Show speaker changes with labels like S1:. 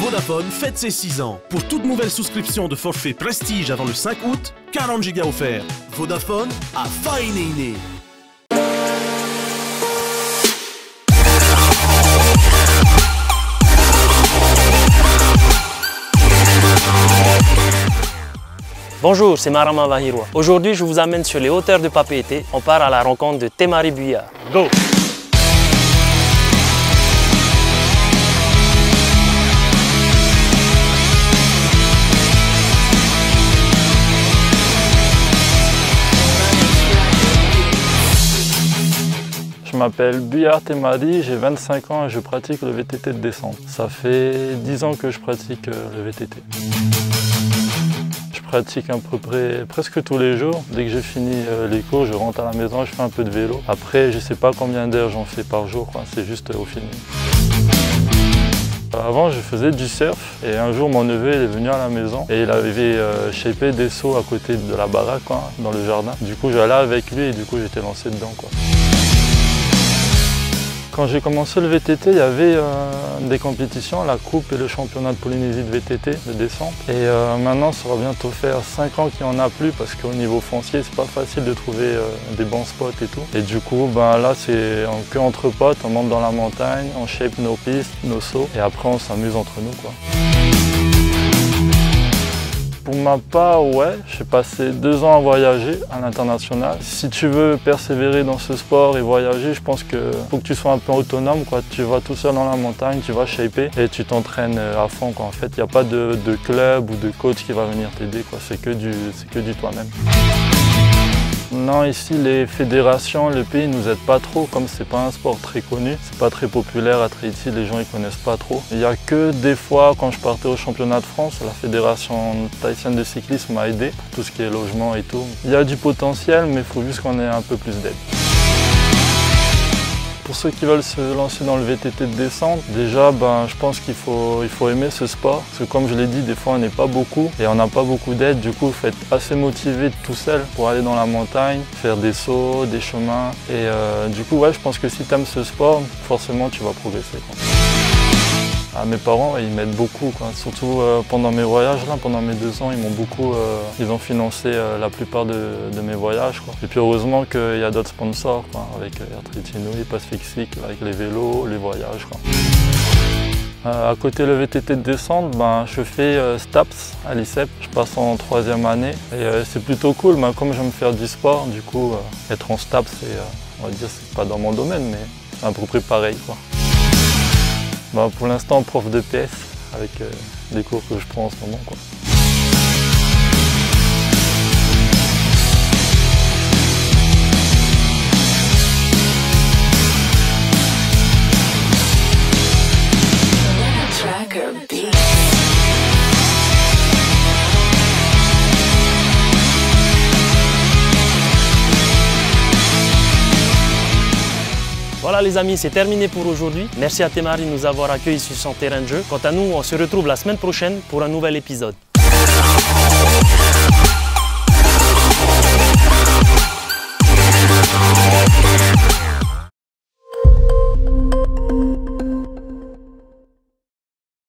S1: Vodafone fête ses 6 ans. Pour toute nouvelle souscription de forfait Prestige avant le 5 août, 40 Go offerts. Vodafone à Fainéiné.
S2: Bonjour, c'est Marama Vahiroua. Aujourd'hui, je vous amène sur les hauteurs de Papeete. On part à la rencontre de Temari Buyar. Go!
S3: Je m'appelle Buyar Temari, j'ai 25 ans et je pratique le VTT de descente. Ça fait 10 ans que je pratique le VTT. Je pratique à peu près presque tous les jours. Dès que j'ai fini les cours, je rentre à la maison, je fais un peu de vélo. Après, je ne sais pas combien d'heures j'en fais par jour, c'est juste au feeling. Avant, je faisais du surf et un jour, mon neveu est venu à la maison et il avait shapé des seaux à côté de la baraque, dans le jardin. Du coup, j'allais avec lui et du coup, j'étais lancé dedans. Quand j'ai commencé le VTT, il y avait des compétitions, la coupe et le championnat de Polynésie de VTT, de descente. Et maintenant, ça va bientôt faire 5 ans qu'il n'y en a plus parce qu'au niveau foncier, c'est pas facile de trouver des bons spots et tout. Et du coup, là, c'est que entre potes, on monte dans la montagne, on shape nos pistes, nos sauts, et après, on s'amuse entre nous, Pour ma part, ouais, j'ai passé 2 ans à voyager à l'international. Si tu veux persévérer dans ce sport et voyager, je pense qu'il faut que tu sois un peu autonome, Tu vas tout seul dans la montagne, tu vas shaper et tu t'entraînes à fond, En fait, il n'y a pas de club ou de coach qui va venir t'aider, C'est que du toi-même. Non, ici, les fédérations, le pays ne nous aident pas trop, comme c'est pas un sport très connu, c'est pas très populaire à Tahiti, les gens ne connaissent pas trop. Il n'y a que des fois, quand je partais au championnat de France, la fédération tahitienne de cyclisme m'a aidé pour tout ce qui est logement et tout. Il y a du potentiel, mais il faut juste qu'on ait un peu plus d'aide. Pour ceux qui veulent se lancer dans le VTT de descente, déjà je pense qu'il faut aimer ce sport. Parce que comme je l'ai dit, des fois on n'est pas beaucoup et on n'a pas beaucoup d'aide. Du coup, il faut être assez motivé tout seul pour aller dans la montagne, faire des sauts, des chemins. Et du coup, je pense que si tu aimes ce sport, forcément tu vas progresser. Mes parents, ils m'aident beaucoup, Surtout pendant mes voyages, pendant mes 2 ans, ils ont financé la plupart de mes voyages, Et puis heureusement qu'il y a d'autres sponsors, avec Air Tahiti Nui, Pacific, avec les vélos, les voyages, À côté le VTT de descente, je fais STAPS à l'ICEP, je passe en 3e année et c'est plutôt cool, comme j'aime faire du sport, du coup être en STAPS, on va dire c'est pas dans mon domaine, mais c'est à peu près pareil, Pour l'instant, prof de PS avec les cours que je prends en ce moment,
S2: Voilà les amis, c'est terminé pour aujourd'hui. Merci à Temari de nous avoir accueillis sur son terrain de jeu. Quant à nous, on se retrouve la semaine prochaine pour un nouvel épisode.